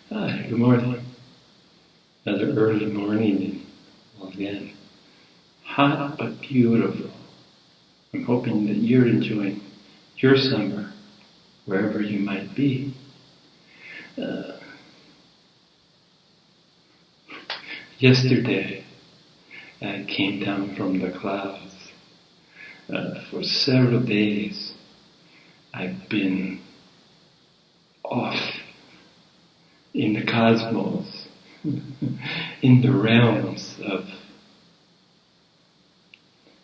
Hi, good morning. Another early morning, and again, hot but beautiful. I'm hoping that you're enjoying your summer, wherever you might be. Yesterday, I came down from the clouds. For several days, I've been off in the cosmos, in the realms of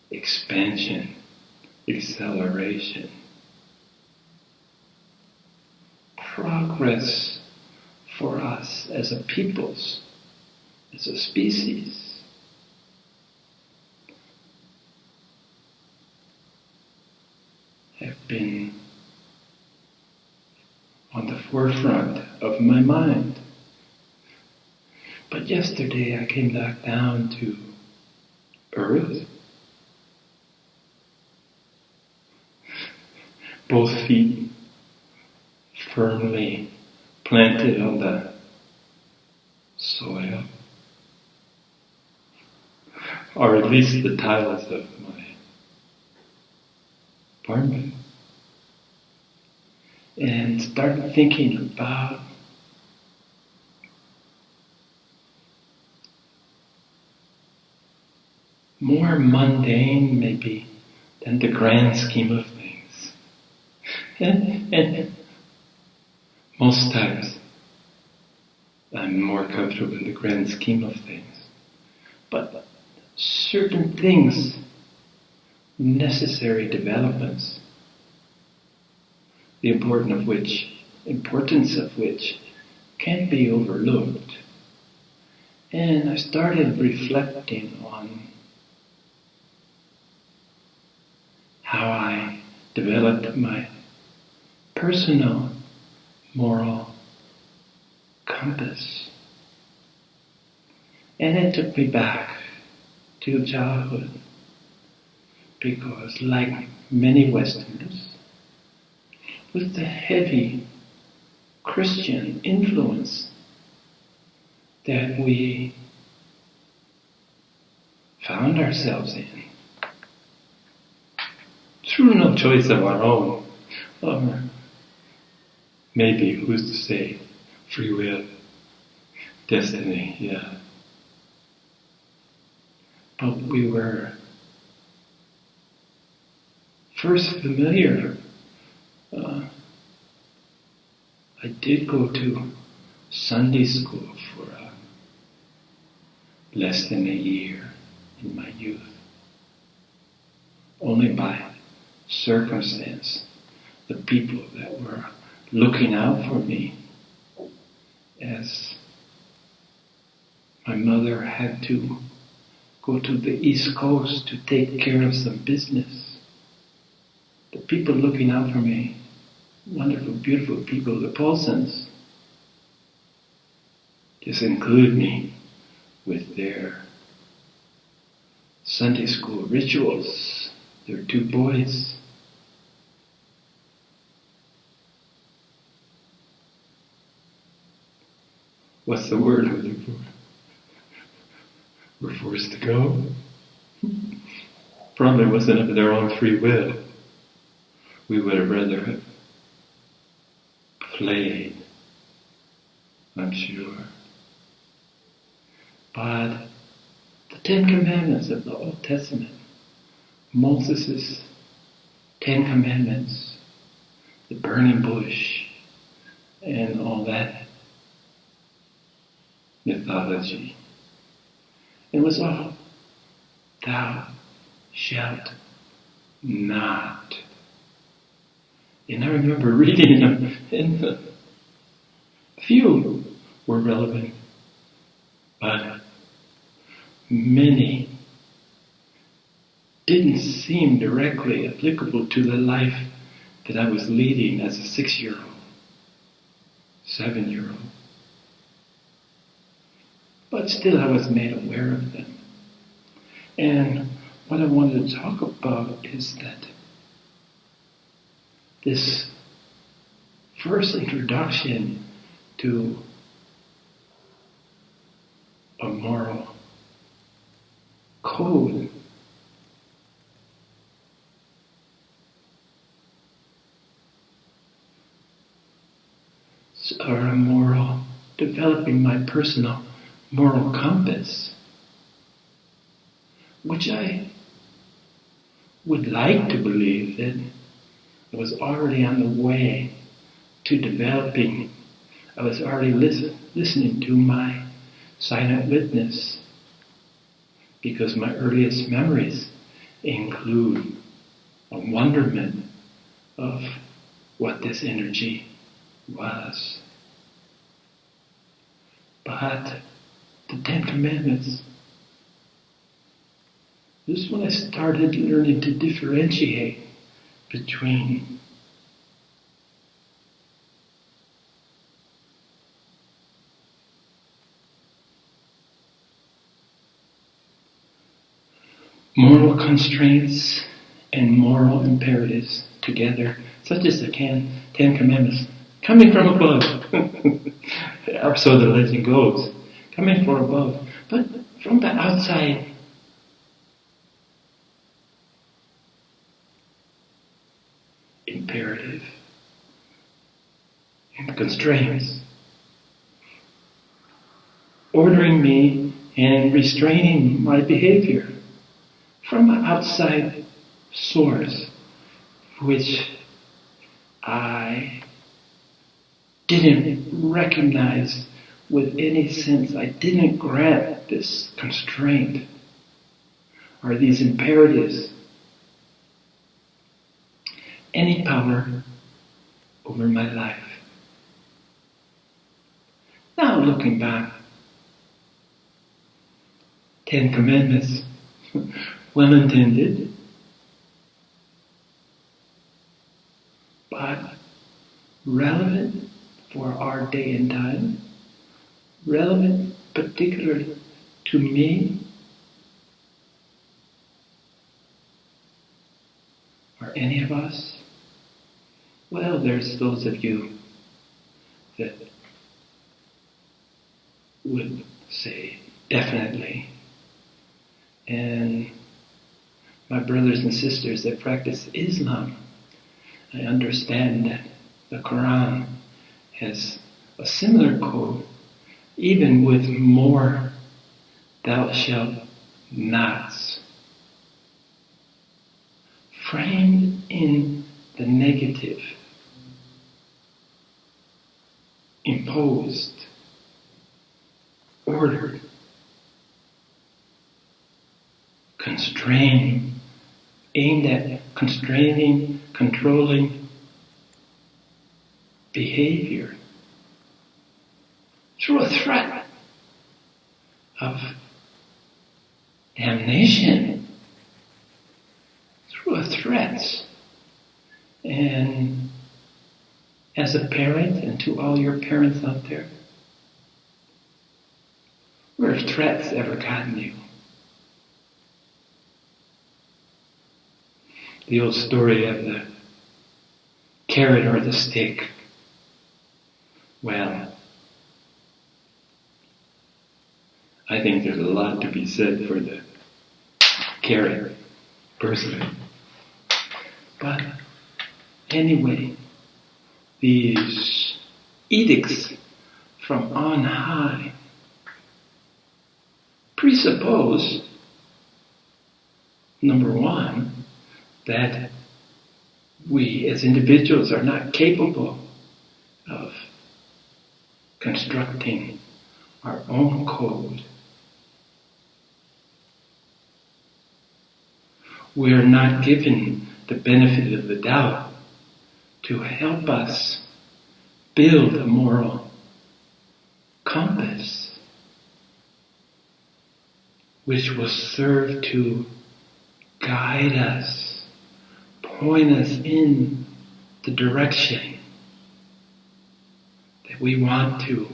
expansion, acceleration, progress for us as a peoples, as a species. Have been on the forefront of my mind. But yesterday I came back down to earth, both feet firmly planted on the soil, or at least the tiles of my apartment, and started thinking about more mundane maybe than the grand scheme of things. And most times I'm more comfortable in the grand scheme of things. But certain things, necessary developments, the importance of which can't be overlooked. And I started reflecting on how I developed my personal moral compass. And it took me back to childhood, because like many Westerners, with the heavy Christian influence that we found ourselves in, through no choice of our own, or maybe, who's to say, free will, destiny, yeah. But we were first familiar. I did go to Sunday school for less than a year in my youth, only by circumstance. The people that were looking out for me, as my mother had to go to the East Coast to take care of some business. The people looking out for me, wonderful, beautiful people, the Paulsons, just include me with their Sunday school rituals. Their two boys. What's the word I'm looking for? Were forced to go? Probably wasn't of their own free will. We would have rather have played, I'm sure. But the Ten Commandments of the Old Testament, Moses' 10 Commandments, the burning bush, and all that mythology. It was all, thou shalt not. And I remember reading them, and a few were relevant, but many didn't seem directly applicable to the life that I was leading as a 6-year-old, 7-year-old. But still I was made aware of them. And what I wanted to talk about is that this first introduction to a moral code. Or a moral, developing my personal moral compass, which I would like to believe that I was already on the way to developing. I was already listening to my silent witness, because my earliest memories include a wonderment of what this energy was. But the Ten Commandments, this is when I started learning to differentiate between moral constraints and moral imperatives together, such as the Ten Commandments, coming from above. Or so the legend goes, coming from above. But from the outside, imperative and constraints, ordering me and restraining my behavior from an outside source, which I didn't recognize with any sense. I didn't grant this constraint or these imperatives any power over my life. Now looking back, Ten Commandments, well intended, but relevant for our day and time, relevant particularly to me or any of us. Well, there's those of you that would say definitely, and my brothers and sisters that practice Islam, I understand that the Quran has a similar code, even with more thou shalt nots, framed in the negative, imposed, ordered, constraining, aimed at constraining, controlling behavior through a threat of damnation, through a threat. And as a parent, and to all your parents out there, where have threats ever gotten you? The old story of the carrot or the stick. Well, I think there's a lot to be said for the carrot, personally. But anyway, these edicts from on high presuppose, number one, that we as individuals are not capable of constructing our own code. We are not given the benefit of the doubt to help us build a moral compass which will serve to guide us, point us in the direction that we want to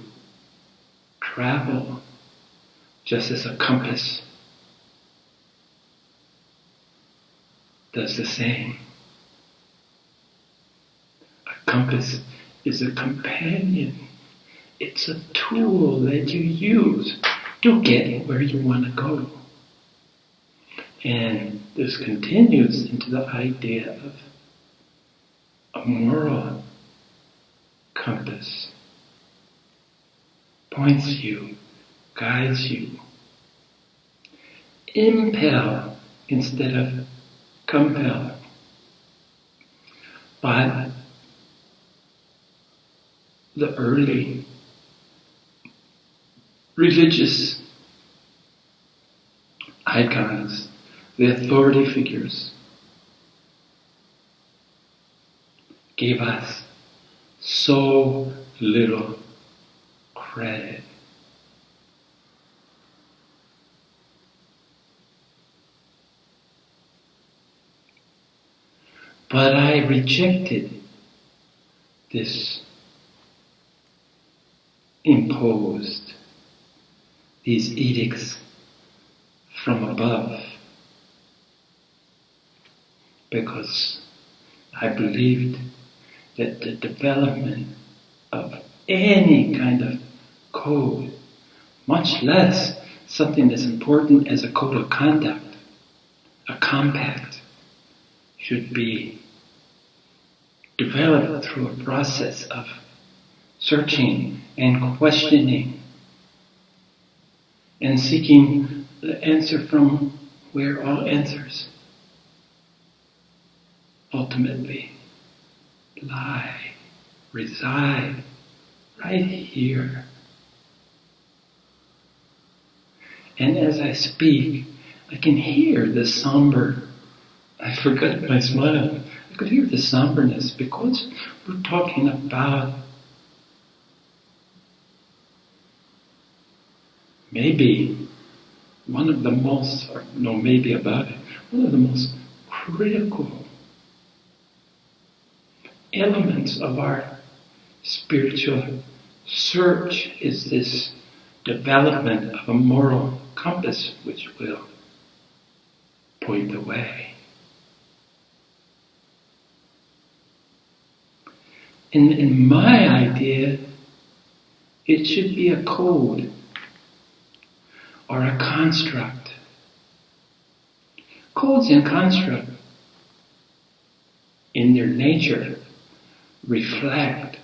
travel, just as a compass does the same. A compass is a companion. It's a tool that you use to get where you want to go. And this continues into the idea of a moral compass. Points you, guides you. Impel instead of compel. But the early religious icons, the authority figures, gave us so little credit. But I rejected this imposed, these edicts from above, because I believed that the development of any kind of code, much less something as important as a code of conduct, a compact, should be developed through a process of searching and questioning and seeking the answer from where all answers ultimately lie, reside, right here. And as I speak, I can hear the somber, I forgot my smile, I could hear the somberness because we're talking about maybe one of the most, or no, maybe about it, one of the most critical elements of our spiritual search is this development of a moral compass which will point the way. In my idea, it should be a code or a construct. Codes and construct in their nature reflect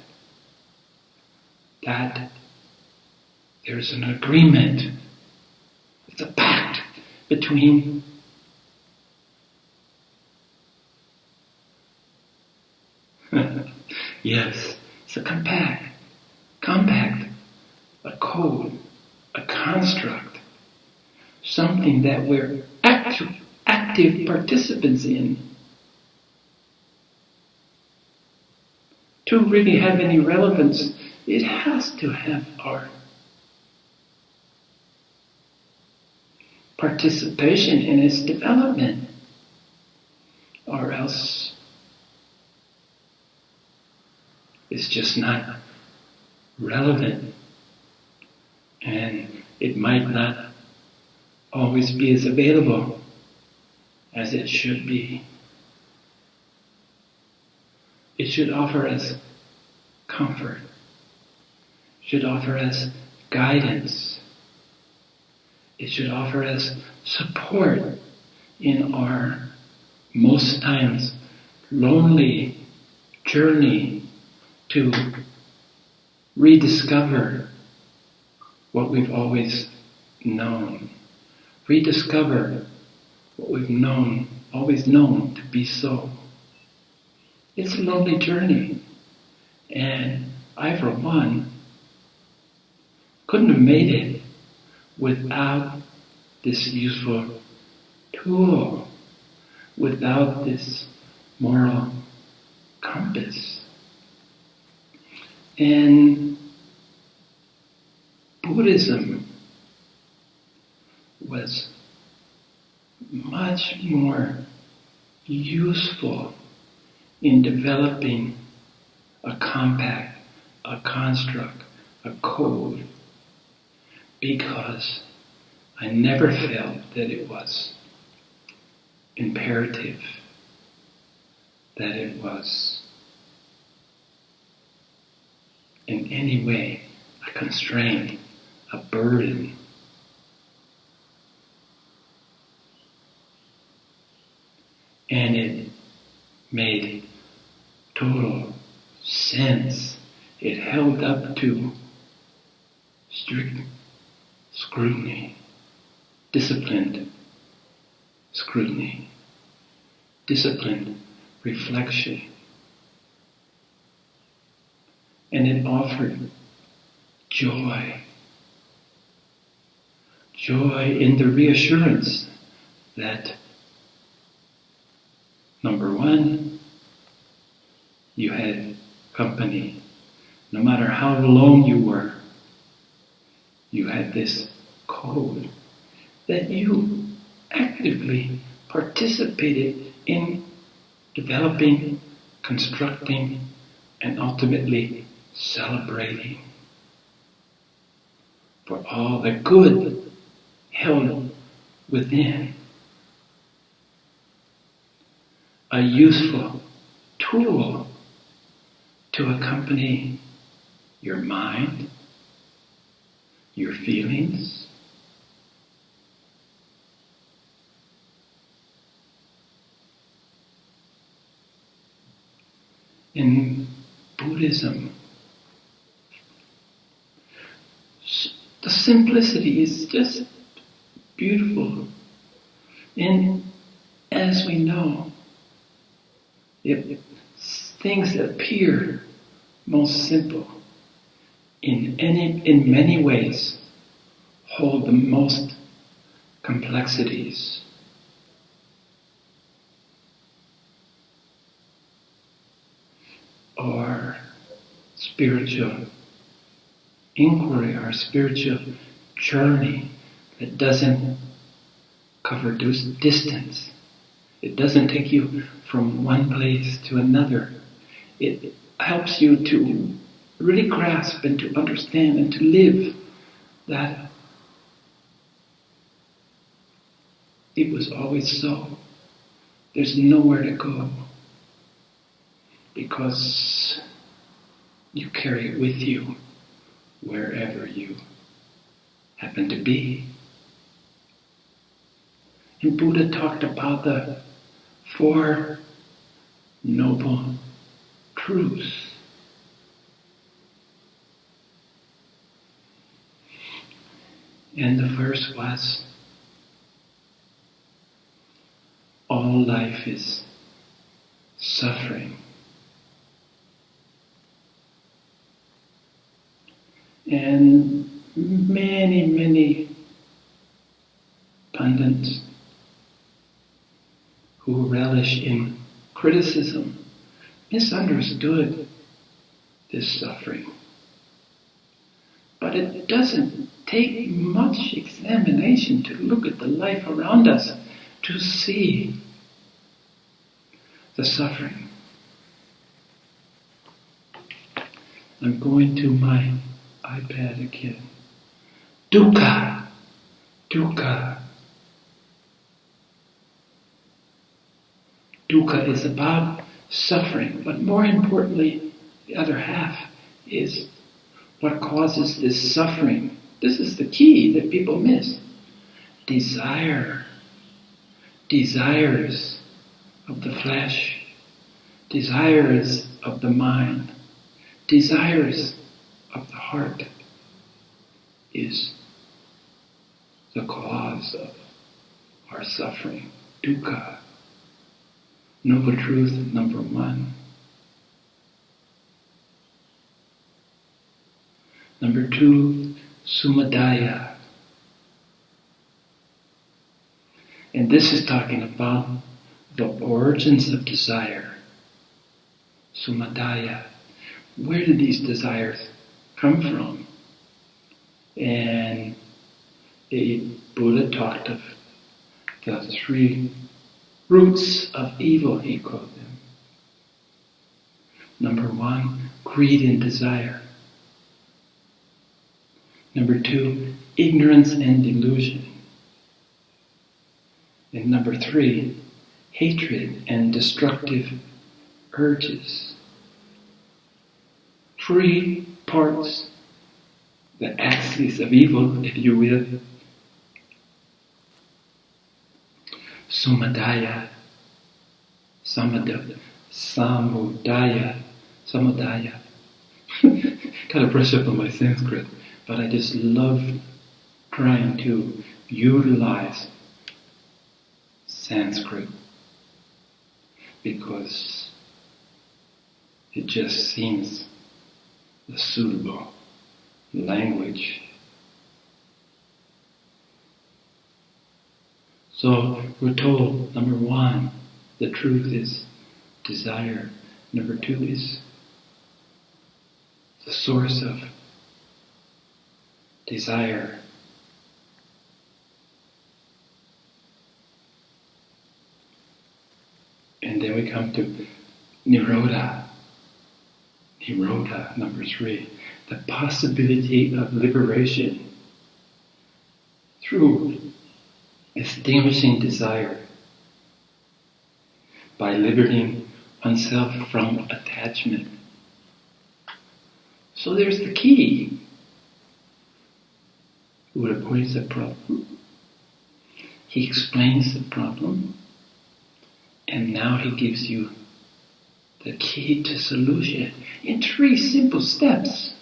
that there's an agreement. It's a pact between yes, it's a compact, a code, a construct, something that we're active participants in. To really have any relevance, it has to have our participation in its development, or else it's just not relevant, and it might not always be as available as it should be. It should offer us comfort, should offer us guidance, it should offer us support in our most times lonely journey to rediscover what we've always known, rediscover what we've known, always known to be so. It's a lonely journey, and I, for one, couldn't have made it without this useful tool, without this moral compass. And Buddhism was much more useful in developing a compact, a construct, a code, because I never felt that it was imperative, that it was in any way a constraint, a burden. And it made total sense. It held up to strict scrutiny, disciplined scrutiny, disciplined reflection. And it offered joy. Joy in the reassurance that, number one, you had company. No matter how alone you were, you had this code that you actively participated in developing, constructing, and ultimately celebrating for all the good held within. A useful tool to accompany your mind, your feelings, in Buddhism, the simplicity is just beautiful. And as we know, things appear most simple in many ways hold the most complexities. Our spiritual inquiry, our spiritual journey that doesn't cover distance. It doesn't take you from one place to another. It helps you to really grasp and to understand and to live that it was always so. There's nowhere to go because you carry it with you wherever you happen to be. And Buddha talked about the Four Noble Truths. And the first was, all life is suffering. And many pundits who relish in criticism misunderstood this suffering. But it doesn't take much examination to look at the life around us to see the suffering. I'm going to my iPad again. Dukkha. Dukkha. Dukkha is about suffering, but more importantly, the other half is what causes this suffering. This is the key that people miss. Desire. Desires of the flesh. Desires of the mind. Desires of the heart is the cause of our suffering. Dukkha. Noble truth number one. Number two, sumadaya. And this is talking about the origins of desire. Sumadaya. Where do these desires come from? And the Buddha talked of the three roots of evil, he called them. Number one, greed and desire. Number two, ignorance and delusion. And number three, hatred and destructive urges. Three parts, the axis of evil, if you will. Sumadaya. samudaya. Gotta brush up on my Sanskrit, but I just love trying to utilize Sanskrit because it just seems the suitable language. So we're told, number one, the truth is desire. Number two is the source of desire. And then we come to Nirodha. Nirodha, number three. The possibility of liberation through extinguishing desire by liberating oneself from attachment. So there's the key. Buddha points the problem. He explains the problem. And now he gives you the key to solution in 3 simple steps.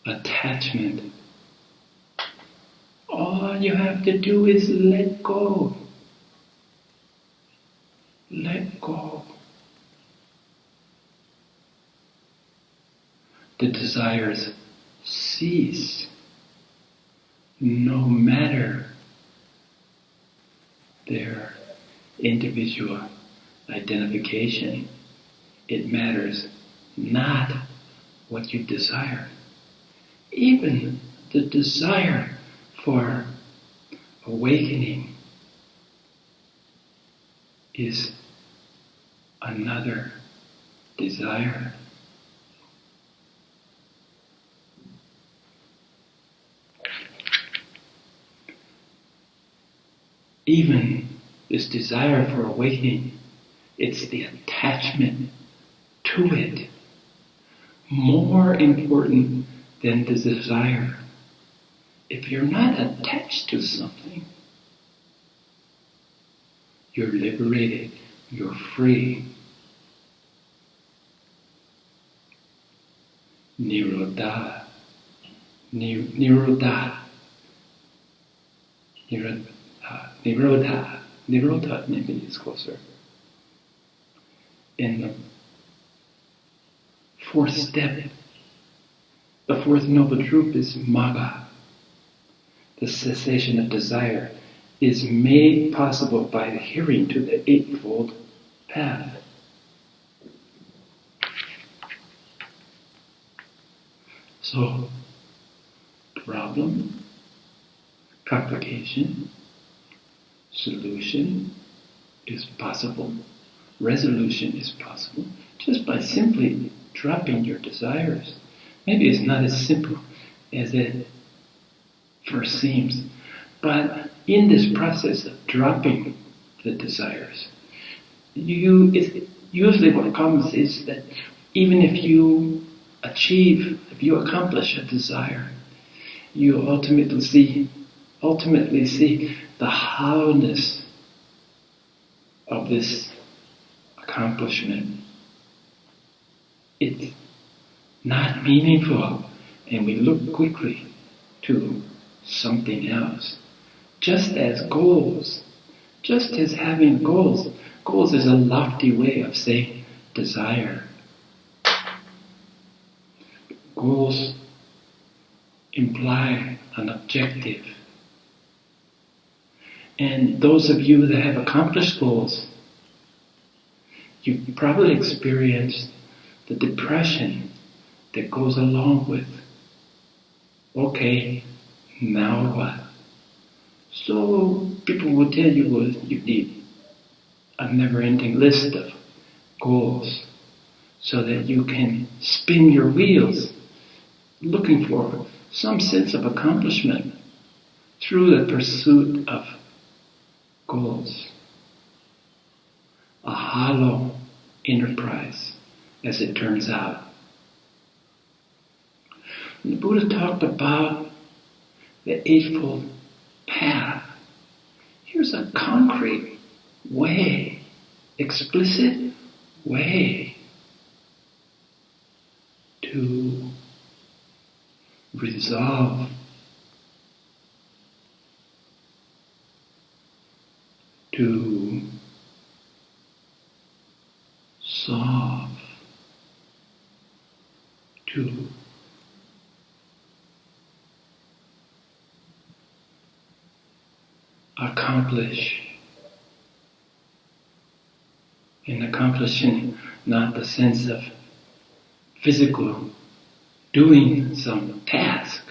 Attachment. All you have to do is let go. Let go. The desires cease no matter their individual identification. It matters not what you desire. Even the desire for awakening is another desire. Even this desire for awakening, it's the attachment to it, more important than the desire. If you're not attached to something, you're liberated, you're free. Nirodha. Nirodha. Nirodha. Nirodha maybe is closer. In the 4th step, the 4th noble truth is magga. The cessation of desire is made possible by adhering to the 8-fold path. So, problem, complication, solution is possible, resolution is possible, just by simply dropping your desires. Maybe it's not as simple as it first seems, but in this process of dropping the desires, usually what comes is that even if you accomplish a desire, you ultimately see the hollowness of this accomplishment. It's not meaningful, and we look quickly to something else. Just as having goals is a lofty way of saying desire. Goals imply an objective. And those of you that have accomplished goals, you've probably experienced the depression that goes along with, okay, now what? So people will tell you, well, you need a never-ending list of goals so that you can spin your wheels looking for some sense of accomplishment through the pursuit of goals. A hollow enterprise, as it turns out. When the Buddha talked about the Eightfold Path, here's a concrete way, explicit way to resolve to solve, to accomplish. In accomplishing, not the sense of physical doing some task,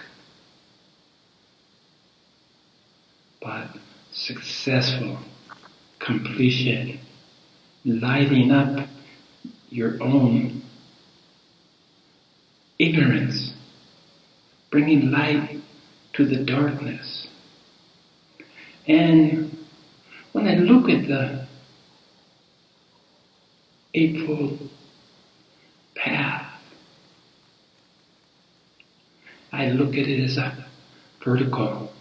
but successful completion, lighting up your own ignorance, bringing light to the darkness. And when I look at the Eightfold Path, I look at it as a vertical.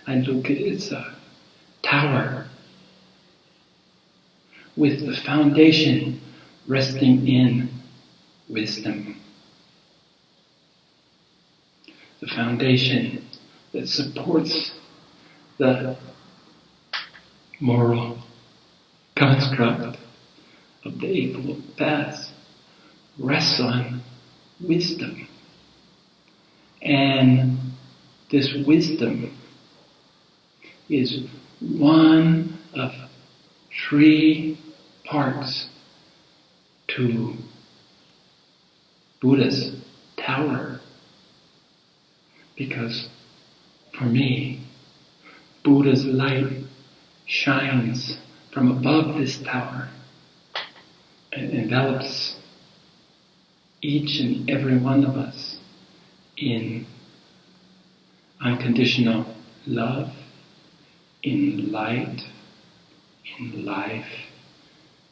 I look at it as a tower with the foundation resting in wisdom. The foundation that supports the moral construct of the Eightfold Path rests on wisdom. And this wisdom is one of three parts to Buddha's tower. Because for me, Buddha's light shines from above this tower and envelops each and every one of us in unconditional love, in light, in life,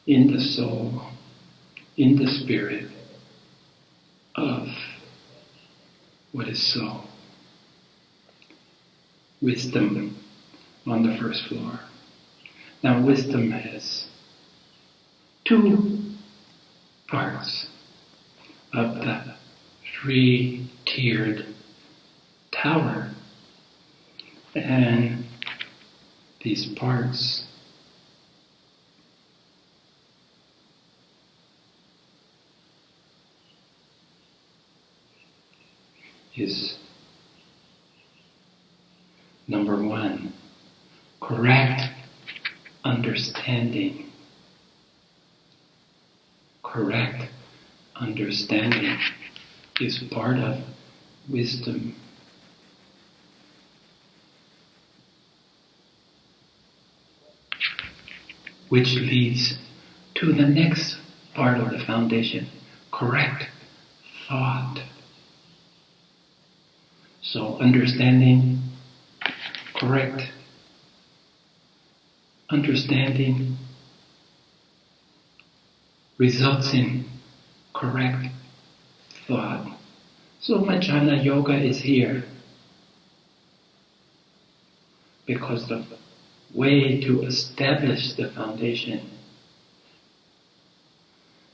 in the soul, in the spirit of what is so. Wisdom on the first floor. Now wisdom has two parts of the three-tiered tower. And these parts is number one, correct understanding. Correct understanding is part of wisdom. Which leads to the next part of the foundation, correct thought. So understanding, correct understanding results in correct thought. So Mahayana Yoga is here because the way to establish the foundation.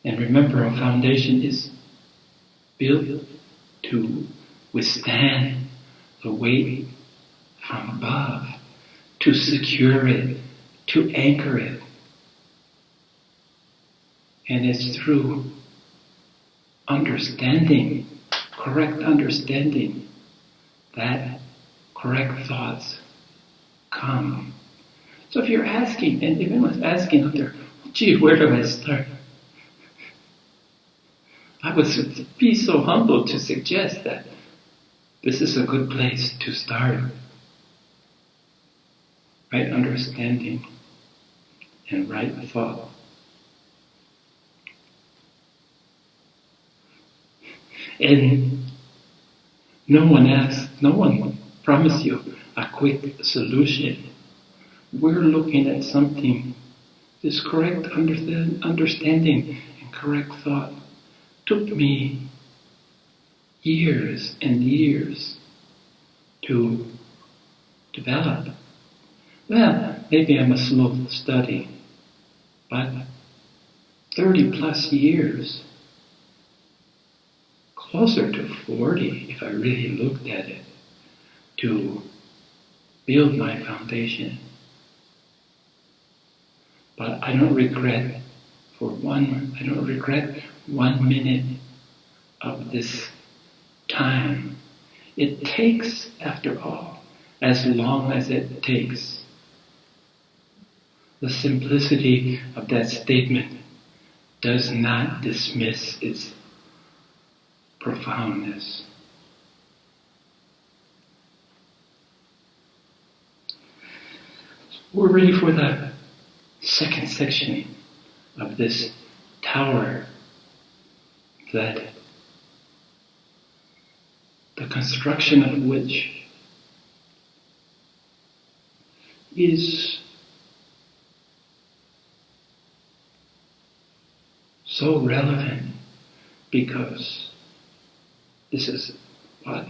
And remember, a foundation is built to withstand the weight from above, to secure it, to anchor it. And it's through understanding, correct understanding, that correct thoughts come. So if you're asking, and if anyone's asking out there, gee, where do I start? I would be so humble to suggest that this is a good place to start. Right understanding and right thought. And no one promised you a quick solution. We're looking at something, this correct understanding and correct thought took me years and years to develop. Well, maybe I'm a slow study, but 30 plus years, closer to 40 if I really looked at it, to build my foundation. But I don't regret one minute of this time. It takes, after all, as long as it takes. The simplicity of that statement does not dismiss its profoundness. We're ready for the second section of this tower, that the construction of which is so relevant, because this is what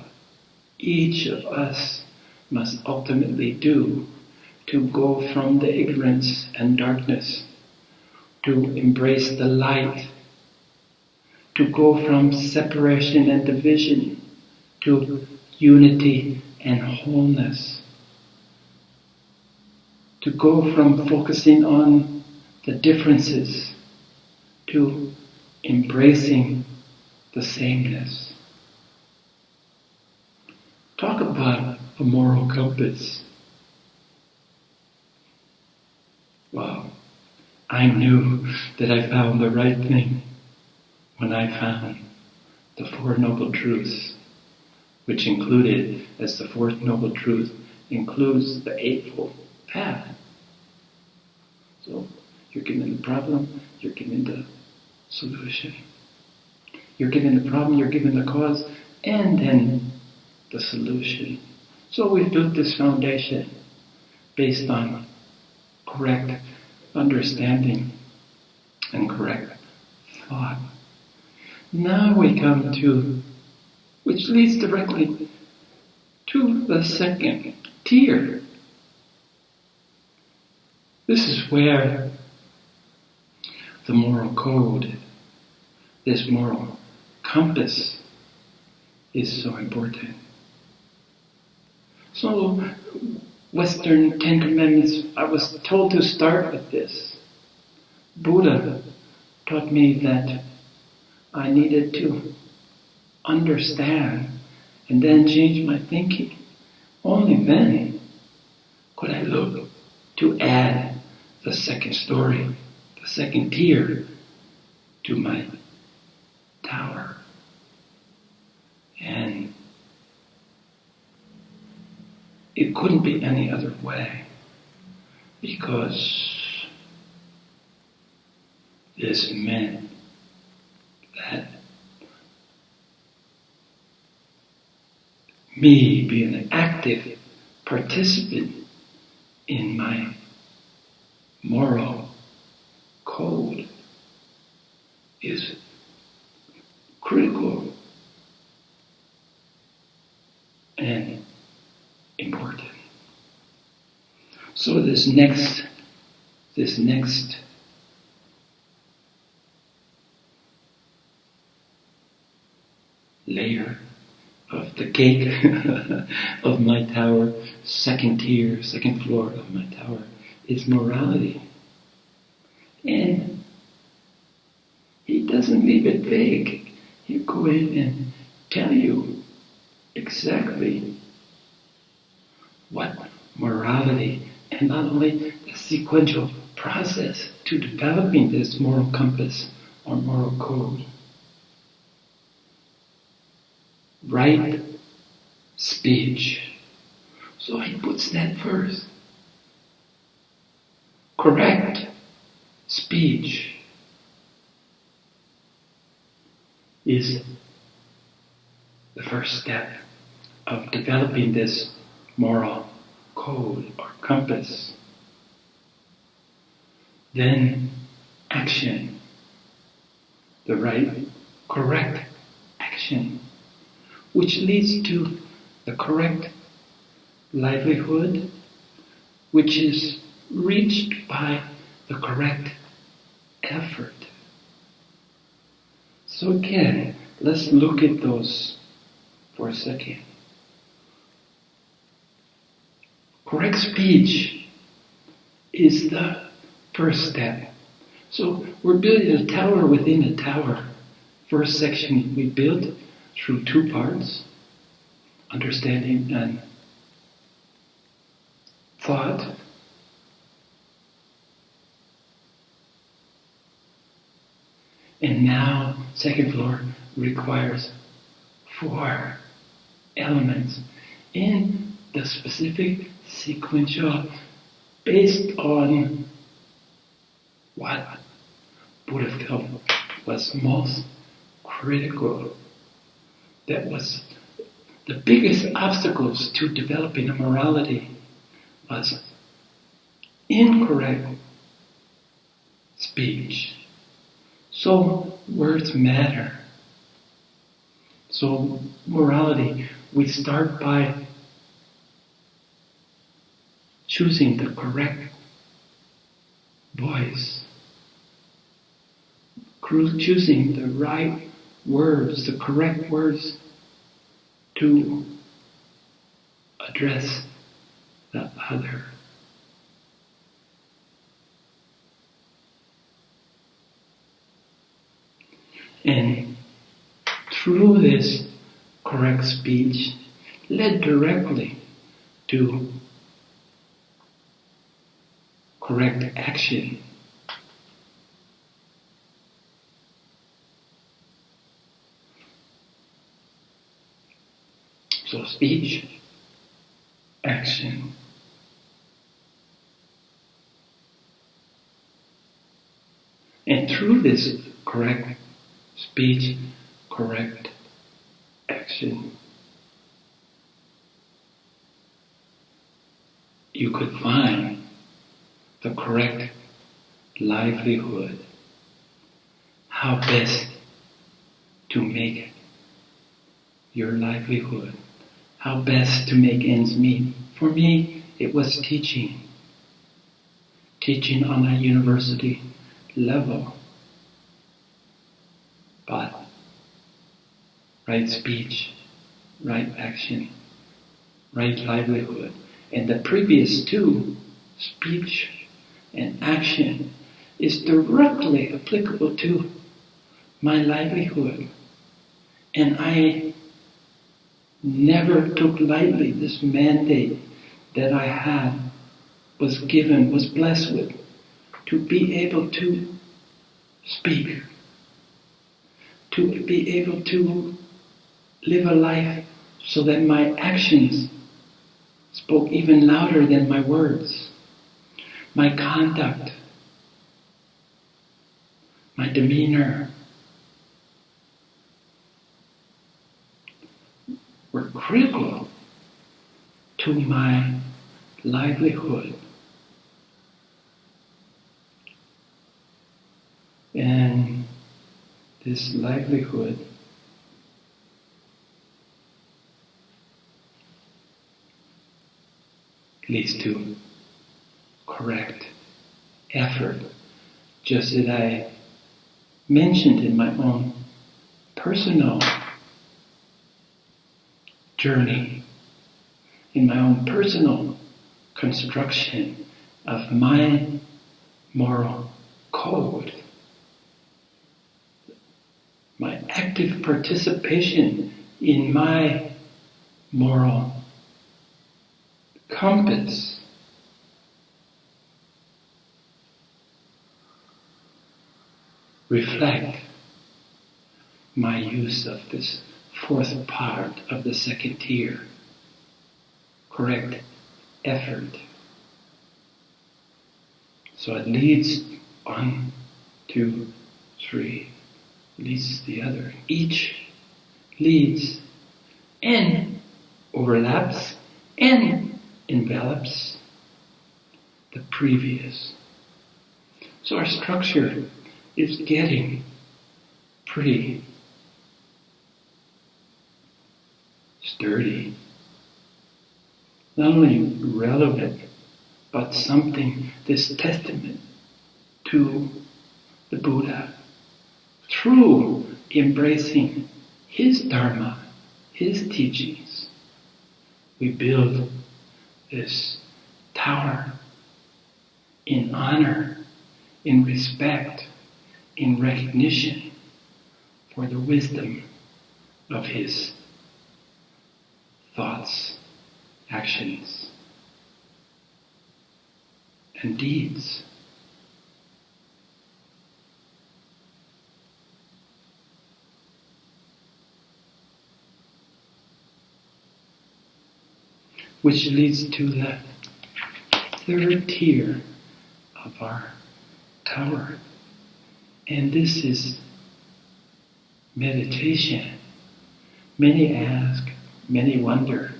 each of us must ultimately do, to go from the ignorance and darkness, to embrace the light, to go from separation and division to unity and wholeness, to go from focusing on the differences to embracing the sameness. Talk about a moral compass. Wow, I knew that I found the right thing when I found the Four Noble Truths, which included, as the Fourth Noble Truth, includes the Eightfold Path. So, you're given the problem, you're given the solution. You're given the problem, you're given the cause, and then the solution. So we've built this foundation based on correct understanding and correct thought. Now we come to, which leads directly to the second tier. This is where the moral code, this moral compass, is so important. So, Western Ten Commandments, I was told to start with this. Buddha taught me that I needed to understand and then change my thinking. Only then could I look to add the second story, the second tier to my tower. And it couldn't be any other way, because this meant that me being an active participant in my moral code is critical and important. So this next layer of the cake of my tower, second tier, second floor of my tower, is morality. And he doesn't leave it vague. He'll go in and tell you exactly what morality, and not only the sequential process to developing this moral compass or moral code. Right speech. So he puts that first. Correct speech is the first step of developing this moral code or compass. Then action, the right, correct action. which leads to the correct livelihood, which is reached by the correct effort. So again, let's look at those for a second. Correct speech is the first step. So we're building a tower within a tower. First section we built through two parts, understanding and thought. And now, second floor requires 4 elements in the specific sequential based on what Buddha felt was most critical, that was the biggest obstacles to developing a morality, was incorrect speech. So words matter. So morality, we start by choosing the correct voice, choosing the right words, the correct words to address the other. And through this correct speech led directly to correct action. So speech, action. And through this correct speech, correct action, you could find the correct livelihood, how best to make your livelihood, how best to make ends meet. For me, it was teaching on a university level, but right speech, right action, right livelihood. And the previous two, speech and action, is directly applicable to my livelihood. And I never took lightly this mandate that I had, was given, was blessed with, to be able to speak, to be able to live a life so that my actions spoke even louder than my words. My conduct, my demeanor were critical to my livelihood. And this livelihood leads to correct effort, just as I mentioned in my own personal journey, in my own personal construction of my moral code. My active participation in my moral compass reflect my use of this fourth part of the second tier, correct effort. So it leads 1, 2, 3, leads the other. Each leads and overlaps and envelops the previous. So our structure is getting pretty sturdy, not only relevant, but something, this testament to the Buddha, through embracing his Dharma, his teachings, we build this tower in honor, in respect, in recognition for the wisdom of his thoughts, actions, and deeds. Which leads to the third tier of our tower. And this is meditation. Many ask, many wonder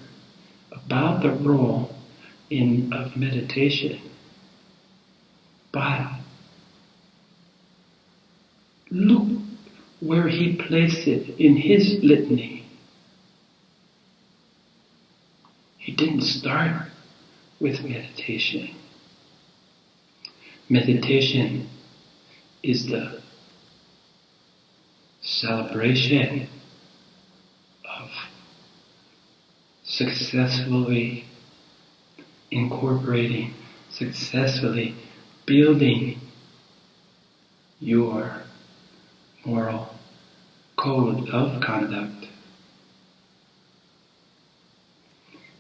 about the role of meditation. But look where he placed it in his litany. He didn't start with meditation. Meditation is the celebration of successfully incorporating, successfully building your moral code of conduct.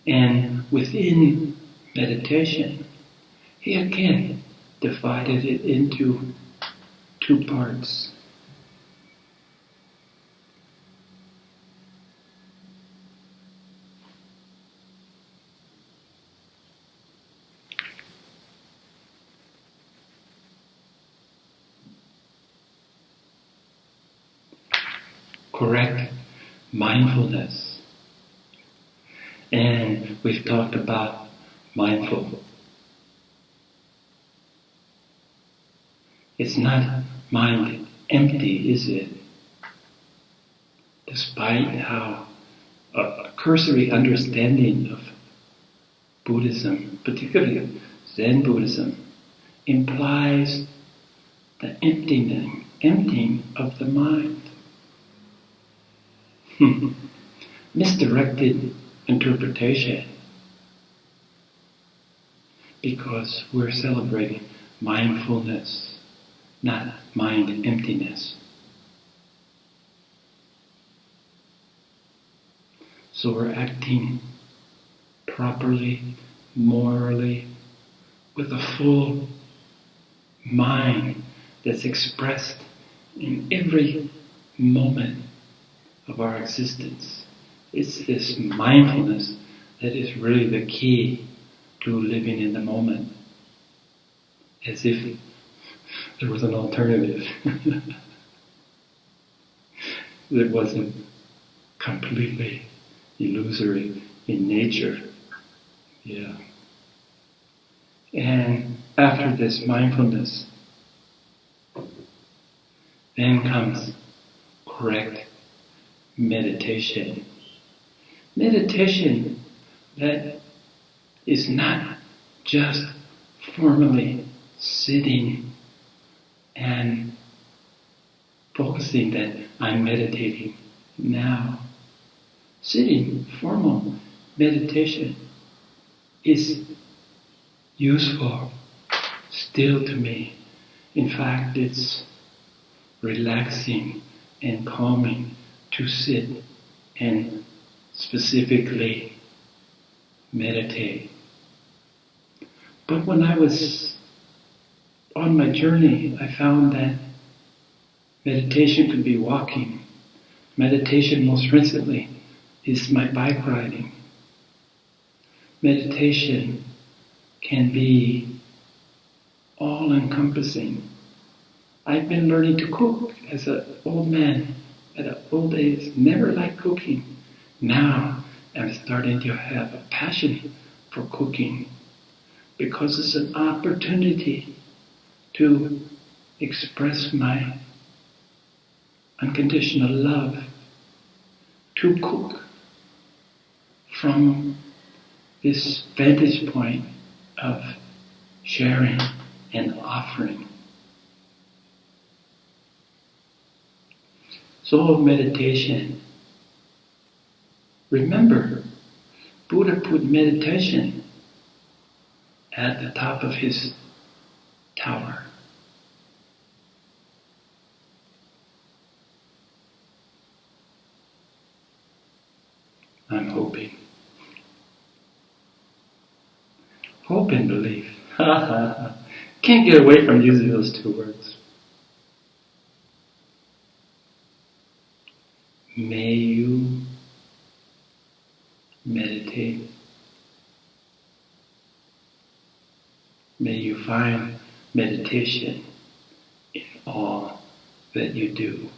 And within meditation, he again divided it into two parts. Correct mindfulness. And we've talked about mindful. It's not mind empty, is it? Despite how a cursory understanding of Buddhism, particularly Zen Buddhism, implies the emptying of the mind. Misdirected interpretation, because we're celebrating mindfulness, not mind emptiness. So we're acting properly, morally, with a full mind that's expressed in every moment of our existence. It's this mindfulness that is really the key to living in the moment. As if there was an alternative that wasn't completely illusory in nature. Yeah. And after this mindfulness, then comes correct meditation. Meditation that is not just formally sitting and focusing that I'm meditating now. Sitting, formal meditation is useful still to me. In fact, it's relaxing and calming to sit and specifically meditate. But when I was on my journey, I found that meditation could be walking. Meditation most recently is my bike riding. Meditation can be all-encompassing. I've been learning to cook as an old man at an old age, never liked cooking. Now I'm starting to have a passion for cooking because it's an opportunity to express my unconditional love, to cook from this vantage point of sharing and offering. So meditation. Remember, Buddha put meditation at the top of his tower. I'm hoping. Hope and belief. Can't get away from using those two words. May you meditate. May you find meditation in all that you do.